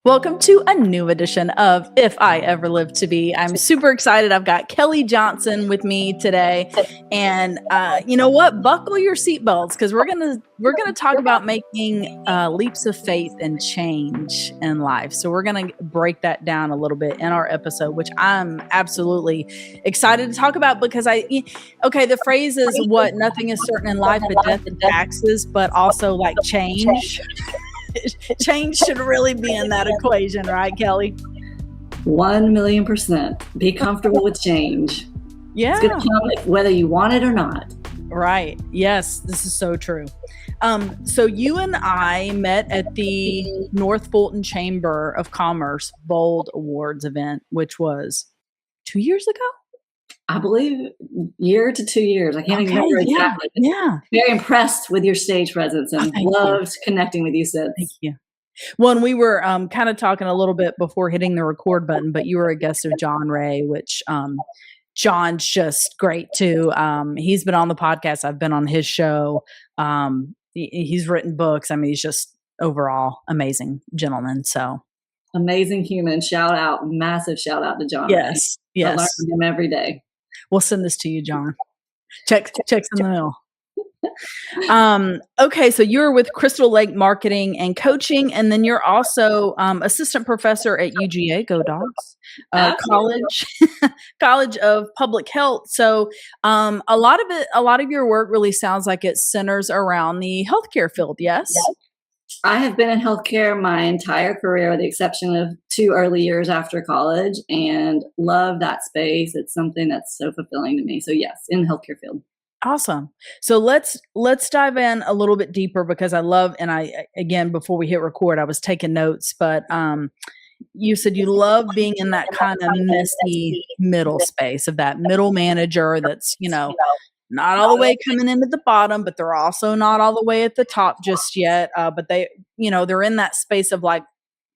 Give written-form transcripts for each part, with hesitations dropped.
Welcome to a new edition of If I Ever Live to Be. I'm super excited. I've got Kelly Johnson with me today, and you know what? Buckle your seatbelts because we're gonna talk about making leaps of faith and change in life. So we're gonna break that down a little bit in our episode, which I'm absolutely excited to talk about because the phrase is what nothing is certain in life but death and taxes, but also like change. Change should really be in that equation, right, Kelly? 1,000,000%. Be comfortable with change. Yeah. It's going to come whether you want it or not. Right. Yes, this is so true. So you and I met at the North Fulton Chamber of Commerce Bold Awards event, which was 2 years ago? I believe year to 2 years. I can't even remember exactly. Yeah. Very impressed with your stage presence and loved connecting with you since. Thank you. Well, and we were kind of talking a little bit before hitting the record button, but you were a guest of John Ray, which John's just great too. He's been on the podcast. I've been on his show. He's written books. I mean, he's just overall amazing gentleman. So amazing human. Shout out, massive shout out to John. Yes. Ray. I learn from him every day. We'll send this to you, John. Checks in the mail. Okay, so you're with Crystal Lake Marketing and Coaching, and then you're also assistant professor at UGA, go Dogs, College of Public Health. So a lot of your work really sounds like it centers around the healthcare field. Yes. I have been in healthcare my entire career, with the exception of 2 early years after college, and love that space. It's something that's so fulfilling to me. So yes, in the healthcare field. Awesome. So let's dive in a little bit deeper because I love, and again, before we hit record, I was taking notes, but you said you love being in that kind of messy middle space of that middle manager that's, not all the way coming into the bottom, but they're also not all the way at the top just yet. But they, they're in that space of like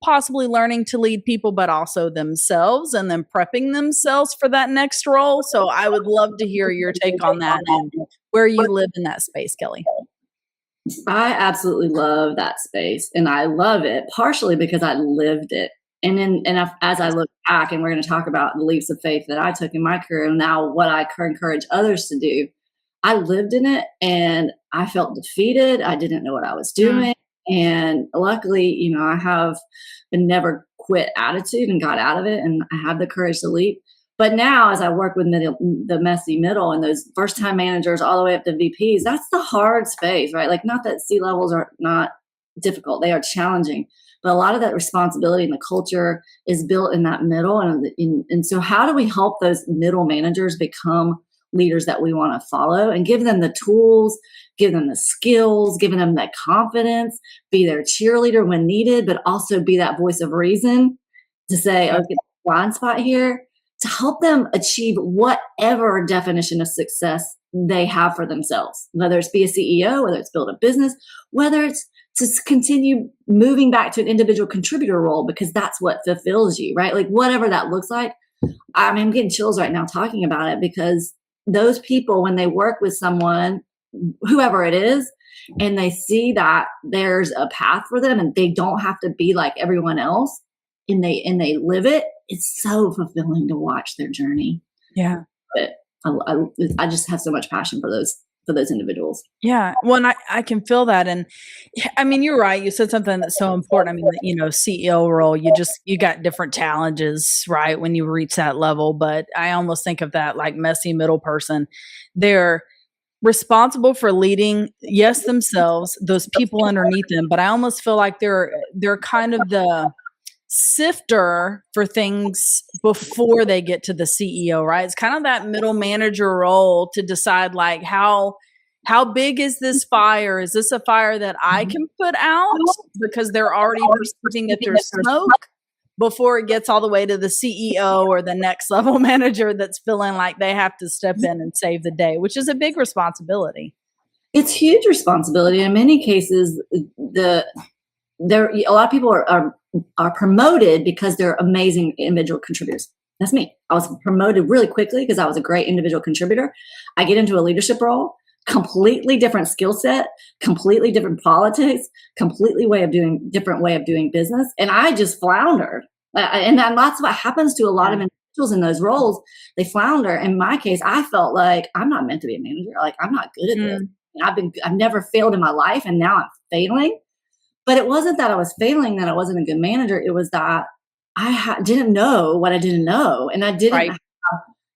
possibly learning to lead people, but also themselves and then prepping themselves for that next role. So I would love to hear your take on that and where you live in that space, Kelly. I absolutely love that space. And I love it partially because I lived it. And as I look back, and we're going to talk about the leaps of faith that I took in my career and now what I encourage others to do, I lived in it and I felt defeated. I didn't know what I was doing. And luckily, I have a never quit attitude and got out of it. And I have the courage to leap. But now as I work with the messy middle and those first time managers all the way up to VPs, that's the hard space, right? Like, not that C-levels are not difficult. They are challenging. But a lot of that responsibility and the culture is built in that middle. And so how do we help those middle managers become leaders that we want to follow and give them the tools, give them the skills, giving them that confidence, be their cheerleader when needed, but also be that voice of reason to say, okay, blind spot here, to help them achieve whatever definition of success they have for themselves, whether it's be a CEO, whether it's build a business, whether it's to continue moving back to an individual contributor role, because that's what fulfills you, right? Like whatever that looks like. I mean, I'm getting chills right now talking about it because those people, when they work with someone, whoever it is, and they see that there's a path for them and they don't have to be like everyone else and they live it, it's so fulfilling to watch their journey. Yeah. But I just have so much passion for those individuals. Yeah. Well, and I can feel that. And I mean, you're right. You said something that's so important. I mean, CEO role, you got different challenges, right? When you reach that level, but I almost think of that like messy middle person. They're responsible for leading, yes, themselves, those people underneath them. But I almost feel like they're kind of the sifter for things before they get to the CEO, right? It's kind of that middle manager role to decide like how big is this fire? Is this a fire that I can put out because they're already perceiving that there's smoke before it gets all the way to the CEO or the next level manager that's feeling like they have to step in and save the day, which is a big responsibility. It's huge responsibility. In many cases, a lot of people are promoted because they're amazing individual contributors. That's me. I was promoted really quickly because I was a great individual contributor. I get into a leadership role. completely different skill set, completely different politics, different way of doing business. And I just floundered. And that's what happens to a lot of individuals in those roles. They flounder. In my case, I felt like I'm not meant to be a manager. Like, I'm not good at this. I've never failed in my life, and now I'm failing. But it wasn't that I was failing, that I wasn't a good manager. It was that I didn't know what I didn't know. And I didn't have,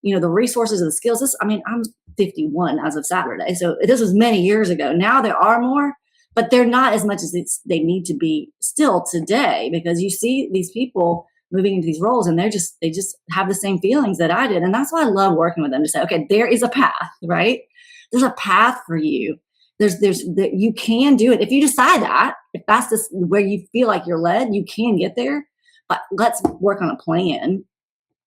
the resources and the skills. I'm 51 as of Saturday. So this was many years ago. Now there are more, but they're not as much as they need to be still today, because you see these people moving into these roles and they just have the same feelings that I did. And that's why I love working with them, to say, okay, there is a path, right? There's a path for you. You can do it. If you decide that, if that's just where you feel like you're led, you can get there. But let's work on a plan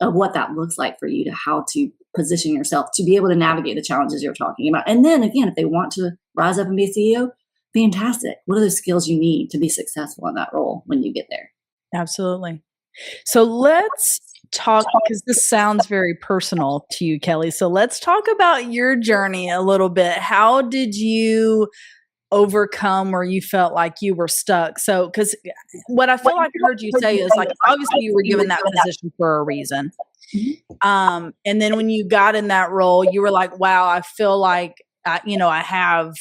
of what that looks like for you, to how to position yourself to be able to navigate the challenges you're talking about. And then again, if they want to rise up and be a CEO, fantastic. What are those skills you need to be successful in that role when you get there? Absolutely. So let's talk, because this sounds very personal to you, Kelly. So let's talk about your journey a little bit. How did you overcome where you felt like you were stuck? So, because what I feel like I heard you say is, like, obviously you were given that position for a reason. And then when you got in that role, you were like, wow, I feel like, I have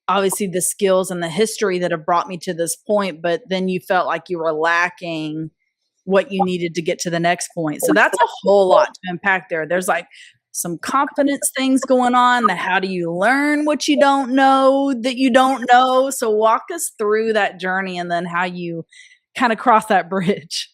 obviously the skills and the history that have brought me to this point, but then you felt like you were lacking what you needed to get to the next point. So that's a whole lot to unpack there. There's like some confidence things going on. How do you learn what you don't know that you don't know? So walk us through that journey, and then how you kind of cross that bridge.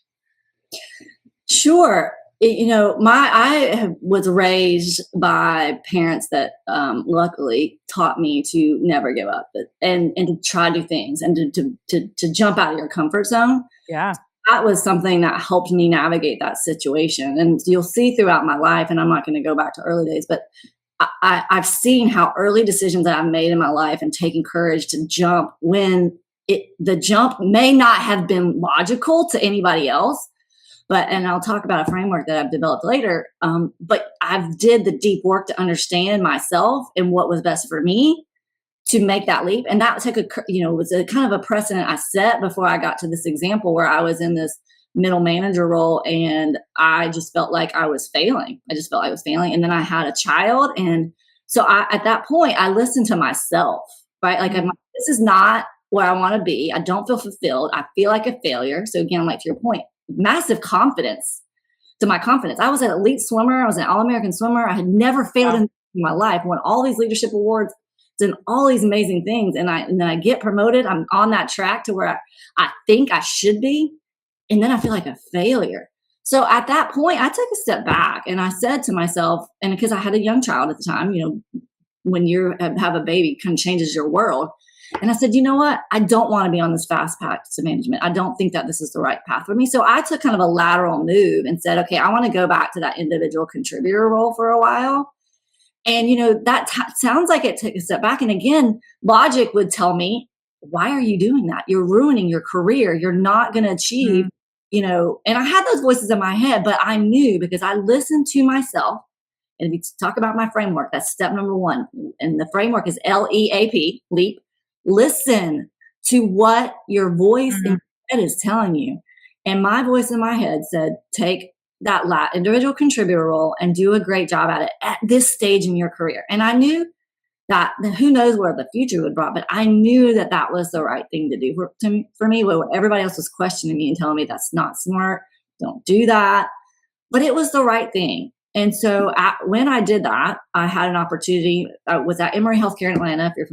Sure. I was raised by parents that luckily taught me to never give up, and to try new things, and to jump out of your comfort zone. Yeah. That was something that helped me navigate that situation. And you'll see throughout my life, and I'm not going to go back to early days, but I've seen how early decisions that I've made in my life, and taking courage to jump when the jump may not have been logical to anybody else. And I'll talk about a framework that I've developed later. But I've did the deep work to understand myself and what was best for me to make that leap. And that took was a kind of a precedent I set before I got to this example where I was in this middle manager role, and I just felt like I was failing. And then I had a child. And so at that point, I listened to myself, right? Like, this is not where I want to be. I don't feel fulfilled. I feel like a failure. So again, like, to your point, massive confidence to my confidence. I was an elite swimmer. I was an All-American swimmer. I had never failed in my life. Won all these leadership awards, done all these amazing things. And then I get promoted. I'm on that track to where I think I should be. And then I feel like a failure. So at that point, I took a step back, and I said to myself, and because I had a young child at the time, when you have a baby, it kind of changes your world. And I said, you know what? I don't want to be on this fast path to management. I don't think that this is the right path for me. So I took kind of a lateral move and said, okay, I want to go back to that individual contributor role for a while. And, that sounds like it took a step back. And again, logic would tell me, why are you doing that? You're ruining your career. You're not going to achieve, and I had those voices in my head, but I knew, because I listened to myself. And if you talk about my framework, that's step number 1. And the framework is L.E.A.P, LEAP. Listen to what your voice in your head is telling you. And my voice in my head said, take that individual contributor role and do a great job at it at this stage in your career. And I knew that who knows where the future would bring, but I knew that that was the right thing to do for me. When everybody else was questioning me and telling me that's not smart, don't do that. But it was the right thing. And so when I did that, I had an opportunity. I was at Emory Healthcare in Atlanta. If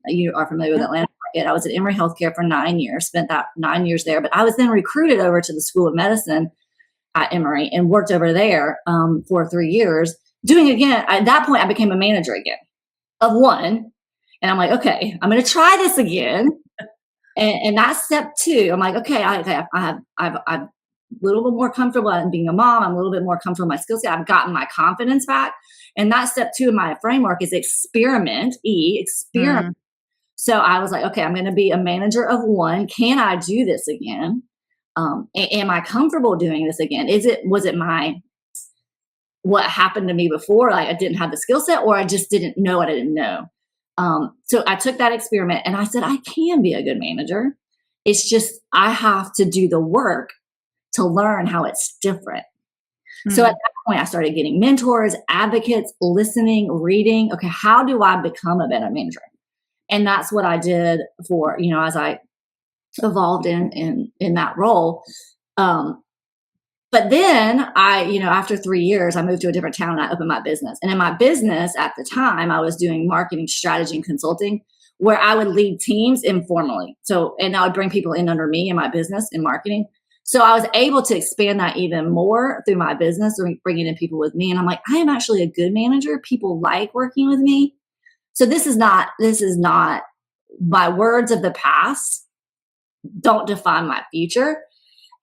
you are familiar with Atlanta market, I was at Emory Healthcare for 9 years, spent that 9 years there. But I was then recruited over to the School of Medicine at Emory and worked over there for 3 years. At that point, I became a manager again of one. And I'm like, okay, I'm going to try this again. And that's step 2. I'm like, okay, I'm a little bit more comfortable in being a mom. I'm a little bit more comfortable in my skill set. I've gotten my confidence back. And that step 2 in my framework is experiment. Experiment. So I was like, okay, I'm going to be a manager of one. Can I do this again? Am I comfortable doing this again? Was it my what happened to me before. Like I didn't have the skill set, or I just didn't know what I didn't know. So I took that experiment and I said, I can be a good manager. It's just, I have to do the work to learn how it's different. So at that point, I started getting mentors, advocates, listening, reading. Okay, how do I become a better manager? And that's what I did for, as I evolved in that role. But then after 3 years, I moved to a different town and I opened my business. And in my business at the time, I was doing marketing strategy and consulting, where I would lead teams informally. And I would bring people in under me in my business in marketing. So I was able to expand that even more through my business, bringing in people with me. And I'm like, I am actually a good manager. People like working with me. So this is not my words of the past don't define my future.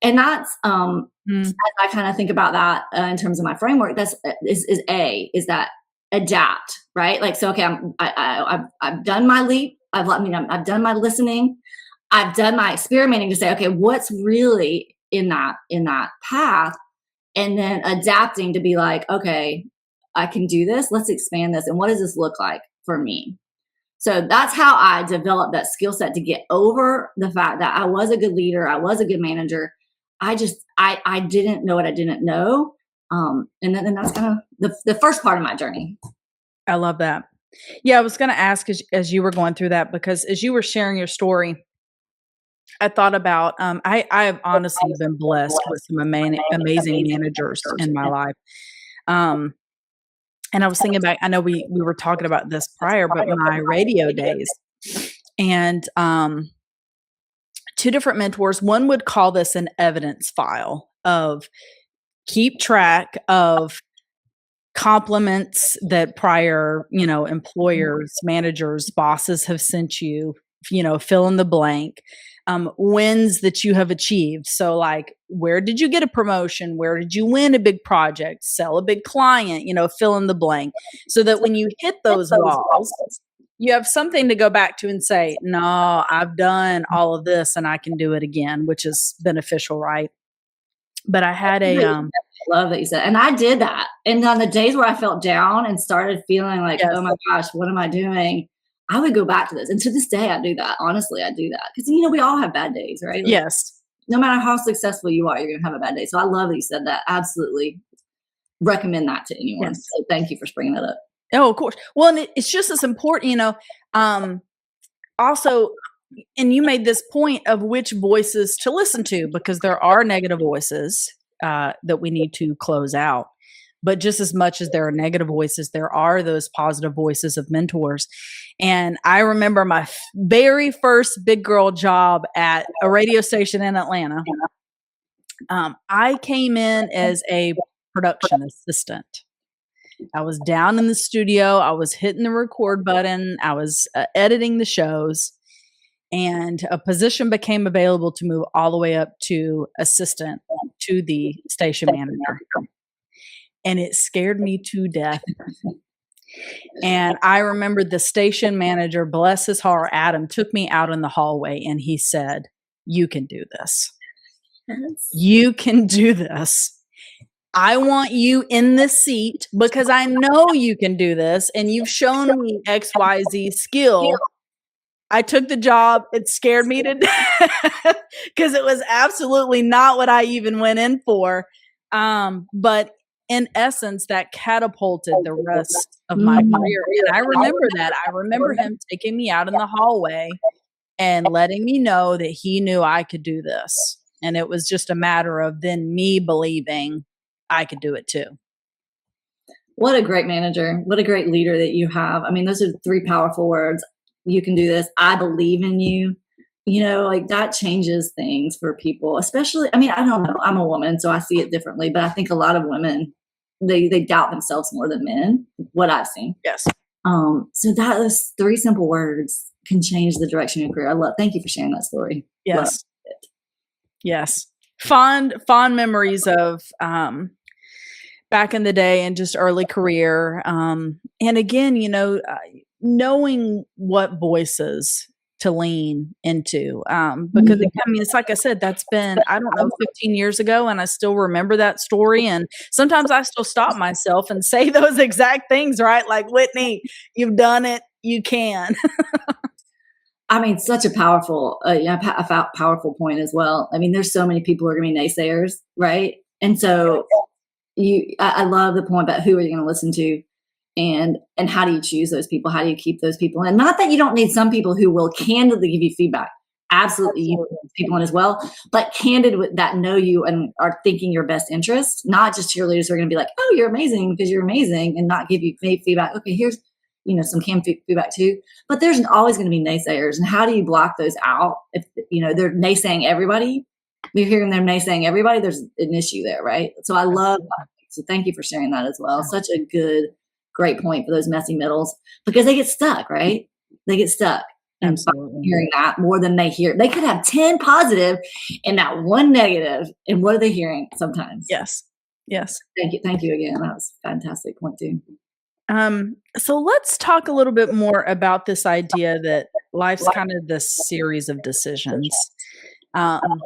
And that's, as I kind of think about that in terms of my framework, is that adapt, right? Like, so, okay, I've done my leap. I've done my listening. I've done my experimenting to say, okay, what's really in that path? And then adapting to be like, okay, I can do this. Let's expand this. And what does this look like for me? So that's how I developed that skill set to get over the fact that I was a good leader. I was a good manager. I didn't know what I didn't know. And that's kind of the first part of my journey. I love that. Yeah, I was going to ask as you were going through that, because as you were sharing your story, I thought about, I have honestly been blessed with some amazing managers in my life. And I was thinking about, I know we were talking about this prior, but my radio days, and two different mentors, one would call this an evidence file of keep track of compliments that prior, employers, managers, bosses have sent you, fill in the blank, wins that you have achieved. So like, where did you get a promotion? Where did you win a big project, sell a big client, fill in the blank, so that when you hit those walls, you have something to go back to and say, no, I've done all of this and I can do it again, which is beneficial, right? But I had love that you said, and I did that. And on the days where I felt down and started feeling like, yes. Oh my gosh, what am I doing? I would go back to this. And to this day, I do that. Honestly, I do that. Because, we all have bad days, right? Like, yes. No matter how successful you are, you're going to have a bad day. So I love that you said that. Absolutely recommend that to anyone. Yes. So thank you for bringing that up. Oh, of course. Well, and it's just as important, also, and you made this point of which voices to listen to, because there are negative voices that we need to close out. But just as much as there are negative voices, there are those positive voices of mentors. And I remember my very first big girl job at a radio station in Atlanta. I came in as a production assistant. I was down in the studio. I was hitting the record button. I was editing the shows. And a position became available to move all the way up to assistant to the station manager. And it scared me to death. And I remember the station manager, bless his heart, Adam, took me out in the hallway and he said, you can do this. You can do this. I want you in this seat because I know you can do this. And you've shown me XYZ skill. I took the job. It scared me to death because it was absolutely not what I even went in for. But in essence, that catapulted the rest of my career. And I remember that. I remember him taking me out in the hallway and letting me know that he knew I could do this. And it was just a matter of then me believing I could do it too. What a great manager. What a great leader that you have. I mean, those are three powerful words. You can do this. I believe in you. Like that changes things for people, especially, I don't know. I'm a woman, so I see it differently, but I think a lot of women, they doubt themselves more than men, what I've seen. Yes. So that is three simple words can change the direction of your career. Thank you for sharing that story. Yes. Yes. Fond memories of, back in the day and just early career. And again, knowing what voices to lean into. Because I mean, it's like I said, that's been, I don't know, 15 years ago, and I still remember that story. And sometimes I still stop myself and say those exact things, right? Like, Whitney, you've done it. You can. I mean, such a powerful, powerful point as well. I mean, there's so many people who are going to be naysayers, right? And so I love the point about who are you going to listen to, and how do you choose those people? How do you keep those people? And not that you don't need some people who will candidly give you feedback. Absolutely, you need those people in as well, but candid with that know you and are thinking your best interest, not just cheerleaders who are going to be like, "Oh, you're amazing because you're amazing," and not give you feedback. Okay, here's some feedback too. But there's always going to be naysayers, and how do you block those out? If they're naysaying everybody, you're hearing them naysaying everybody. There's an issue there, right? So I love that. So thank you for sharing that as well. Such a great point for those messy middles, because they get stuck, right? They get stuck. And hearing that more than they hear. They could have 10 positive and that one negative. And what are they hearing sometimes? Yes. Thank you. Thank you again. That was a fantastic point too. So let's talk a little bit more about this idea that life's kind of this series of decisions. Sometimes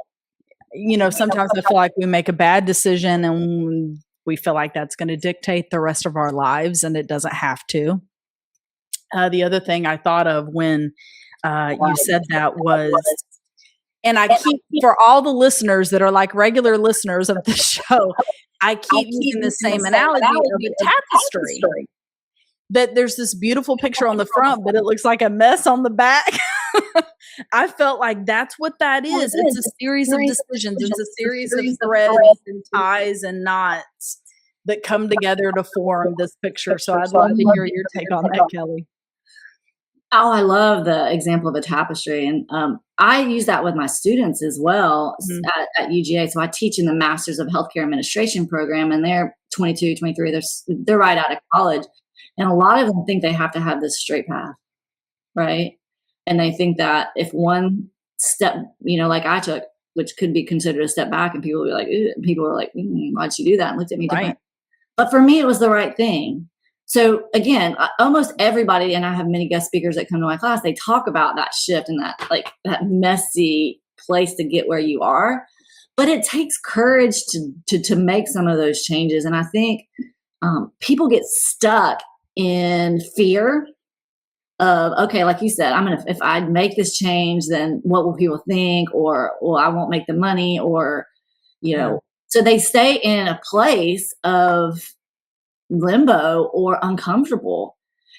I feel like we make a bad decision and we feel like that's going to dictate the rest of our lives, and it doesn't have to. The other thing I thought of when you said that was, and I keep, for all the listeners that are like regular listeners of the show, I keep using the same analogy of a tapestry. That there's this beautiful picture on the front, but it looks like a mess on the back. I felt like that's what that is. It's a series of decisions. It's a series of threads and ties and knots that come together to form this picture. So I'd love to hear your take on that, Kelly. Oh, I love the example of a tapestry. And I use that with my students as well at UGA. So I teach in the Masters of Healthcare Administration program, and they're 22, 23. They're right out of college. And a lot of them think they have to have this straight path, right? And they think that if one step, like I took, which could be considered a step back, and people will be like, ew, and people were like, why'd you do that? And looked at me different. But for me, it was the right thing. So again, almost everybody, and I have many guest speakers that come to my class, they talk about that shift and that messy place to get where you are. But it takes courage to make some of those changes. And I think people get stuck in fear of, okay, like you said, if I make this change, then what will people think? Or I won't make the money, or, so they stay in a place of limbo or uncomfortable.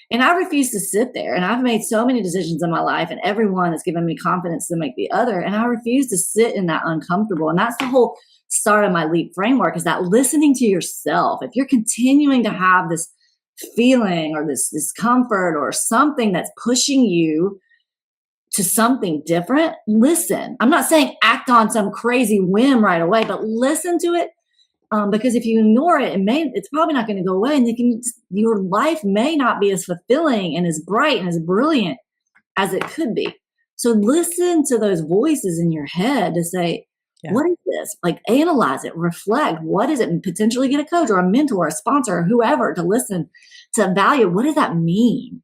And I refuse to sit there. And I've made so many decisions in my life, and everyone has given me confidence to make the other. And I refuse to sit in that uncomfortable. And that's the whole start of my LEAP framework, is that listening to yourself. If you're continuing to have this feeling or this discomfort or something that's pushing you to something different, listen. I'm not saying act on some crazy whim right away, but listen to it. Because if you ignore it, it's probably not going to go away, and your life may not be as fulfilling and as bright and as brilliant as it could be. So listen to those voices in your head to say, what is this? Like, analyze it, reflect. What is it? And potentially get a coach or a mentor, a sponsor, or whoever to listen, to evaluate. What does that mean?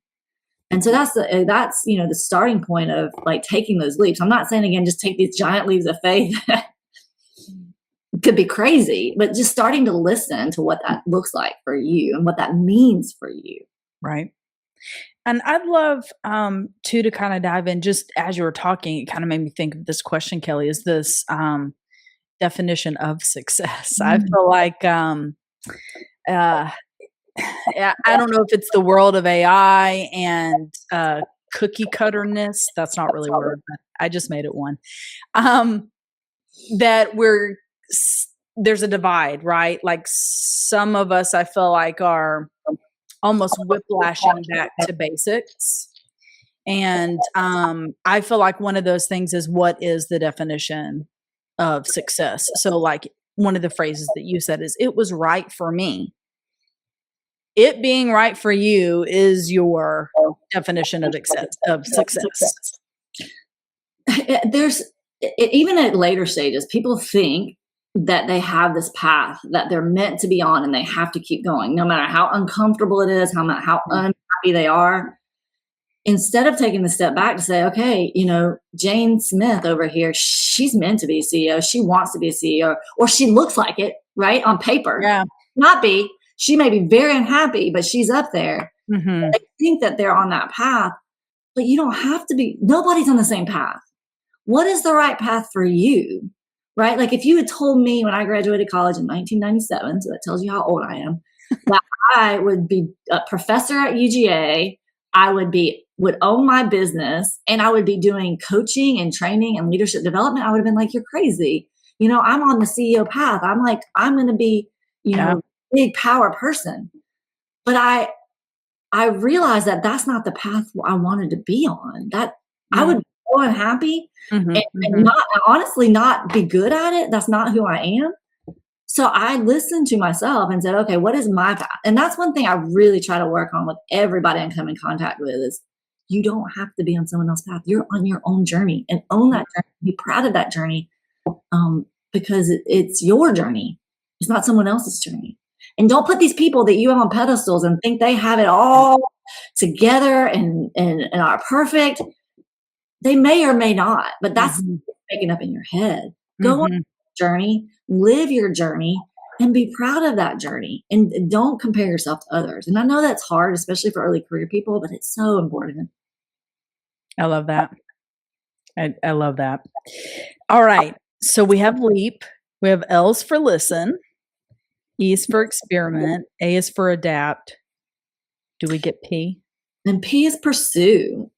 And so that's the starting point of like taking those leaps. I'm not saying, again, just take these giant leaps of faith. Could be crazy, but just starting to listen to what that looks like for you and what that means for you. Right. And I'd love to kind of dive in, just as you were talking, it kind of made me think of this question, Kelly, is this definition of success. I feel like, I don't know if it's the world of AI and cookie cutterness. That's not really a word, but I just made it one. That there's a divide, right? Like some of us, I feel like, are almost whiplashing back to basics. And I feel like one of those things is, what is the definition of success? So like one of the phrases that you said is, it was right for me. It being right for you is your definition of success. Even at later stages, people think that they have this path that they're meant to be on, and they have to keep going, no matter how uncomfortable it is, how unhappy they are. instead of taking the step back to say, okay, Jane Smith over here, she's meant to be a CEO. She wants to be a CEO, or she looks like it, right? On paper. Yeah. Not be. She may be very unhappy, but she's up there. Mm-hmm. They think that they're on that path, but you don't have to be. Nobody's on the same path. What is the right path for you? Right? Like if you had told me when I graduated college in 1997, so that tells you how old I am, that I would be a professor at UGA, I would own my business, and I would be doing coaching and training and leadership development, I would have been like, you're crazy. I'm on the CEO path. I'm going to be, big power person. But I realized that that's not the path I wanted to be on. That I would be so unhappy and not honestly not be good at it. That's not who I am. So I listened to myself and said, okay, what is my path? And that's one thing I really try to work on with everybody I come in contact with is you don't have to be on someone else's path. You're on your own journey, and own that journey. Be proud of that journey because it's your journey. It's not someone else's journey. And don't put these people that you have on pedestals and think they have it all together and are perfect. They may or may not, but that's making up in your head. Go on your journey, live your journey, and be proud of that journey. And don't compare yourself to others. And I know that's hard, especially for early career people, but it's so important. I love that. I love that. All right. So we have LEAP. We have L's for listen. E is for experiment. A is for adapt. Do we get P? And P is pursue.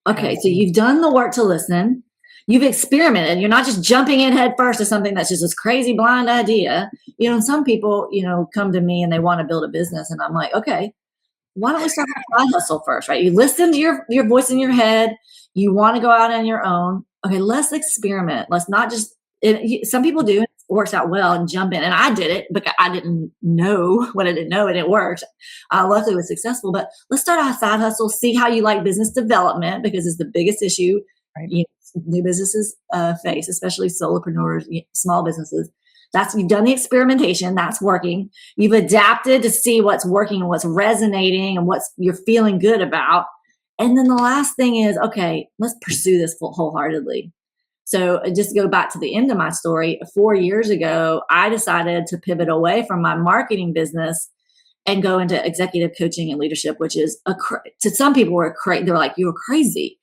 Okay, so you've done the work to listen. You've experimented. You're not just jumping in head first to something that's just this crazy blind idea. And some people, come to me and they want to build a business. And I'm like, okay, why don't we start a side hustle first, right? You listen to your voice in your head. You want to go out on your own. Okay, let's experiment. Let's not just, some people do, it works out well and jump in. And I did it because I didn't know what I didn't know, and it worked. Luckily it was successful, but let's start a side hustle, see how you like business development, because it's the biggest issue new businesses face, especially solopreneurs, small businesses. You've done the experimentation, that's working. You've adapted to see what's working and what's resonating and what's you're feeling good about. And then the last thing is, okay, let's pursue this wholeheartedly. So just to go back to the end of my story, 4 years ago, I decided to pivot away from my marketing business and go into executive coaching and leadership, which is to some people they're like, you're crazy.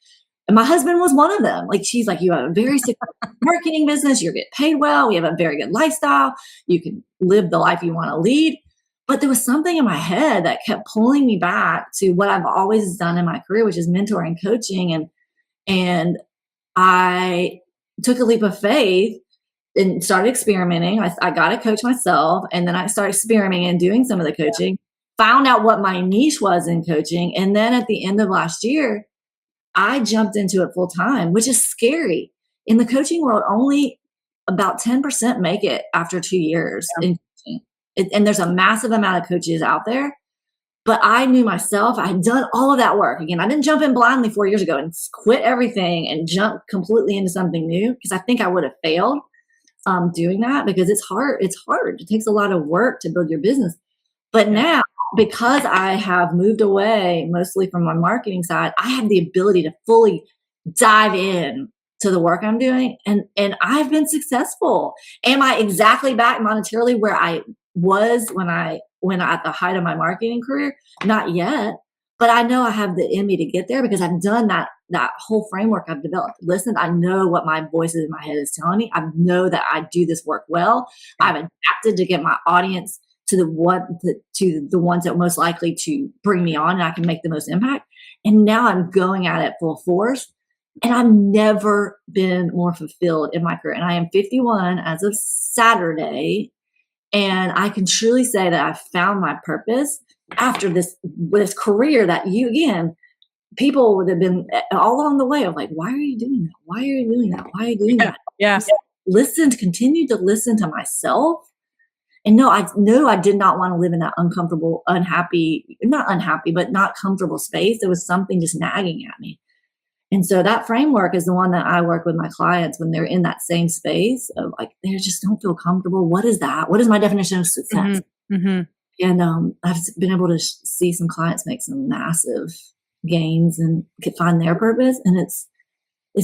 And my husband was one of them. Like, she's like, you have a very successful marketing business. You get paid well. We have a very good lifestyle. You can live the life you want to lead. But there was something in my head that kept pulling me back to what I've always done in my career, which is mentoring, coaching. And I took a leap of faith and started experimenting. I got a coach myself. And then I started experimenting and doing some of the coaching, found out what my niche was in coaching. And then at the end of last year, I jumped into it full time, which is scary. In the coaching world, only about 10% make it after 2 years in coaching. And there's a massive amount of coaches out there. But I knew myself, I had done all of that work. Again, I didn't jump in blindly 4 years ago and quit everything and jump completely into something new, because I think I would have failed doing that, because it's hard. It's hard. It takes a lot of work to build your business. But now, because I have moved away mostly from my marketing side, I have the ability to fully dive in to the work I'm doing. And I've been successful. Am I exactly back monetarily where I was when at the height of my marketing career? Not yet. But I know I have the in me to get there, because I've done that whole framework I've developed. Listen, I know what my voices in my head is telling me. I know that I do this work well. I've adapted to get my audience to the ones that are most likely to bring me on, and I can make the most impact. And now I'm going at it full force, and I've never been more fulfilled in my career. And I am 51 as of Saturday, and I can truly say that I found my purpose after this career that people would have been all along the way of like, why are you doing that? Why are you doing that? Why are you doing that? Yes. Continue to listen to myself. And no, I did not want to live in that uncomfortable, not unhappy, but not comfortable space. There was something just nagging at me. And so that framework is the one that I work with my clients when they're in that same space of like, they just don't feel comfortable. What is that? What is my definition of success? And I've been able to see some clients make some massive gains and find their purpose. And it's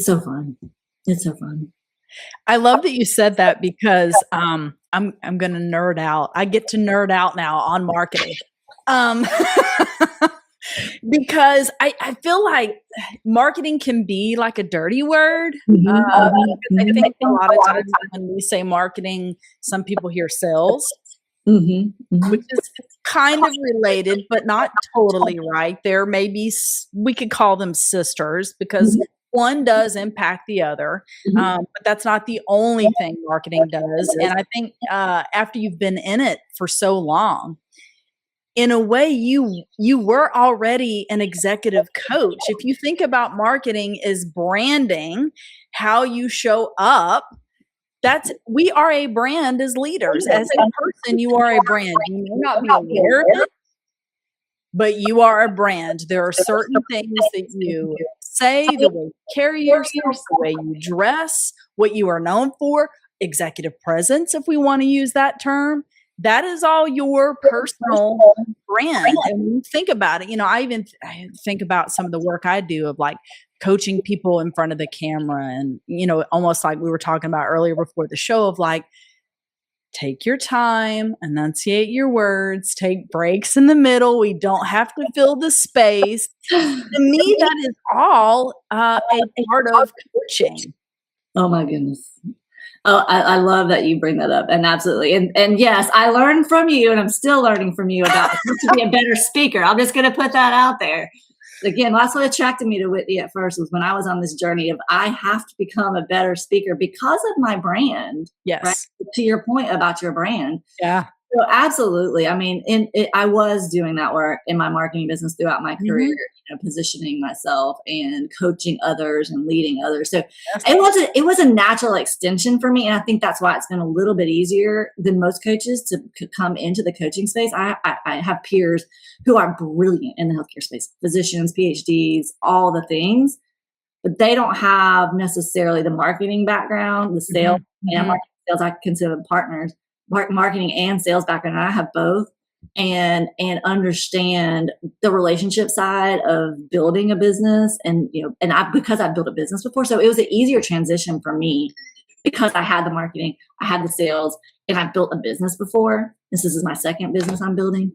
so fun. It's so fun. I love that you said that because I'm gonna nerd out. I get to nerd out now on marketing. Um, because I feel like marketing can be like a dirty word. Because I think a lot of times when we say marketing, some people hear sales, which is kind of related, but not totally right. There may be, we could call them sisters because one does impact the other, but that's not the only thing marketing does. And I think after you've been in it for so long, in a way, you were already an executive coach. If you think about marketing as branding, how you show up, we are a brand as leaders. As a person, you are a brand. You may not be aware of it, but you are a brand. There are certain things that you say, the way you carry yourself, the way you dress, what you are known for, executive presence, if we want to use that term. That is all your personal brand. And when you think about it, I think about some of the work I do of like coaching people in front of the camera and, almost like we were talking about earlier before the show of like, take your time, enunciate your words, take breaks in the middle. We don't have to fill the space. To me, that is all a part of coaching. Oh my goodness. Oh, I love that you bring that up. And absolutely. And yes, I learned from you and I'm still learning from you about how to be a better speaker. I'm just going to put that out there. Again, that's what attracted me to Whitney at first was when I was on this journey of I have to become a better speaker because of my brand. Yes. Right? To your point about your brand. Yeah. So absolutely. I mean, I was doing that work in my marketing business throughout my career, positioning myself and coaching others and leading others. So it was a natural extension for me. And I think that's why it's been a little bit easier than most coaches to come into the coaching space. I have peers who are brilliant in the healthcare space, physicians, PhDs, all the things, but they don't have necessarily the marketing background, the sales and marketing sales. I consider them partners. Marketing and sales background, and I have both, and understand the relationship side of building a business, and because I've built a business before, so it was an easier transition for me because I had the marketing, I had the sales, and I've built a business before. This is my second business I'm building,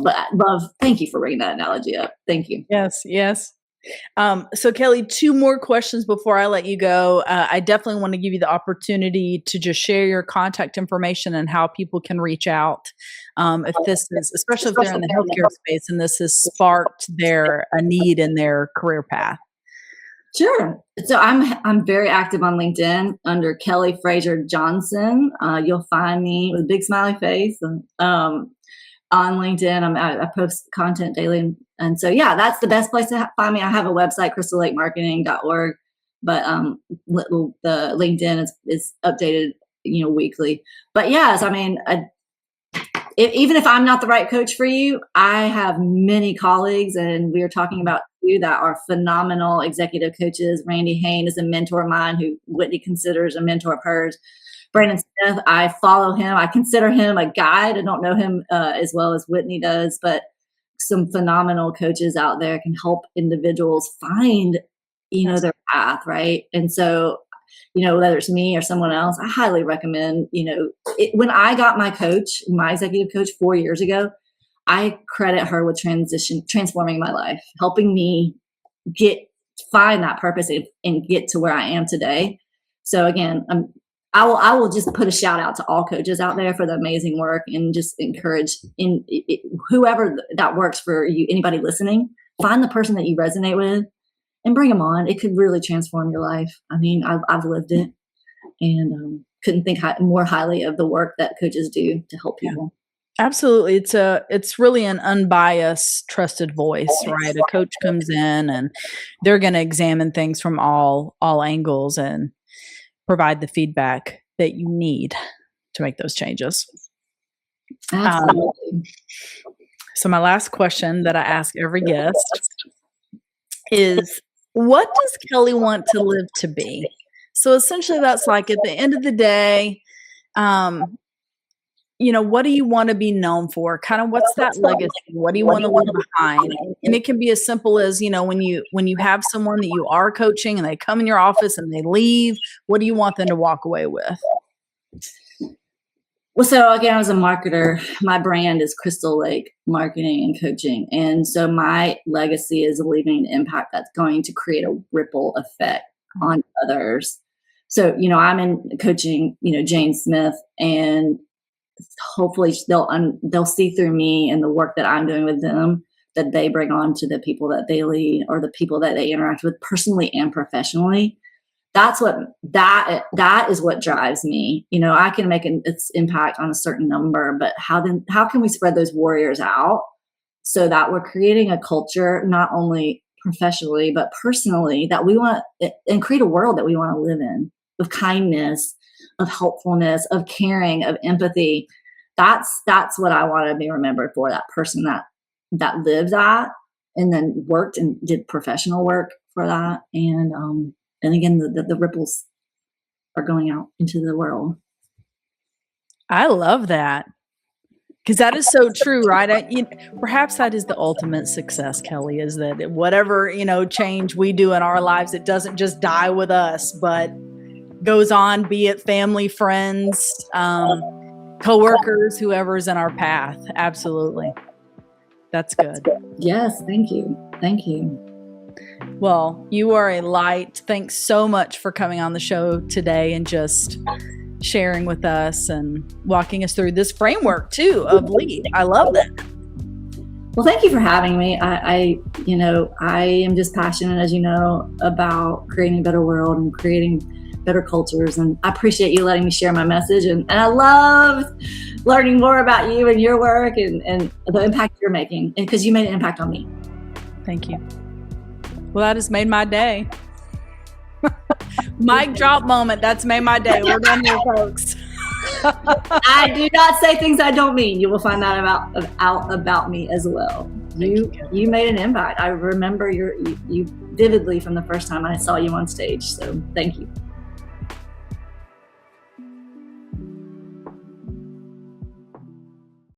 but thank you for bringing that analogy up. Thank you. Yes. So Kelly, 2 more questions before I let you go. I definitely want to give you the opportunity to just share your contact information and how people can reach out. If this is, especially if they're in the healthcare space and this has sparked a need in their career path. Sure. So I'm very active on LinkedIn under Kelly Frazer Johnson. You'll find me with a big smiley face. On LinkedIn, I post content daily. And so, yeah, that's the best place to find me. I have a website, crystalLakeMarketing.org, but the LinkedIn is updated, weekly. But yes, I mean, even if I'm not the right coach for you, I have many colleagues, and we are talking about you that are phenomenal executive coaches. Randy Hain is a mentor of mine who Whitney considers a mentor of hers. Brandon Smith, I follow him. I consider him a guide. I don't know him as well as Whitney does, but some phenomenal coaches out there can help individuals find, their path, right? And so, whether it's me or someone else, I highly recommend, when I got my executive coach 4 years ago, I credit her with transforming my life, helping me find that purpose and get to where I am today. So again, I will just put a shout out to all coaches out there for the amazing work and just encourage whoever that works for you, anybody listening, find the person that you resonate with and bring them on. It could really transform your life. I mean, I've lived it and couldn't think more highly of the work that coaches do to help people. Absolutely. It's really an unbiased, trusted voice, right? A coach comes in and they're going to examine things from all angles and provide the feedback that you need to make those changes. Absolutely. So my last question that I ask every guest is, what does Kelly want to live to be? So essentially that's like at the end of the day, what do you want to be known for? Kind of what's that legacy? What do you want to leave behind? And it can be as simple as, when you have someone that you are coaching and they come in your office and they leave, what do you want them to walk away with? Well, so again, as a marketer, my brand is Crystal Lake Marketing and Coaching. And so my legacy is leaving an impact that's going to create a ripple effect on others. So, I'm in coaching, Jane Smith, and hopefully they'll see through me and the work that I'm doing with them, that they bring on to the people that they lead or the people that they interact with personally and professionally. That is what drives me. I can make its impact on a certain number, but how can we spread those warriors out so that we're creating a culture, not only professionally, but personally, that we want, and create a world that we want to live in, of kindness, of helpfulness, of caring, of empathy. That's what I want to be remembered for, that person that lived that and then worked and did professional work for that. And again, the ripples are going out into the world. I love that. Because that is so true, right? Perhaps that is the ultimate success, Kelly, is that whatever, change we do in our lives, it doesn't just die with us, but goes on, be it family, friends, coworkers, whoever's in our path. Absolutely. That's good. Yes. Thank you. Thank you. Well, you are a light. Thanks so much for coming on the show today and just sharing with us and walking us through this framework too of LEAP. I love that. Well, thank you for having me. I am just passionate, as you know, about creating a better world and creating better cultures. And I appreciate you letting me share my message. And I love learning more about you and your work and the impact you're making, because you made an impact on me. Thank you. Well, that has made my day. Mic drop moment. That's made my day. We're done here, folks. I do not say things I don't mean. You will find that out about me as well. You made an impact. I remember you vividly from the first time I saw you on stage. So thank you.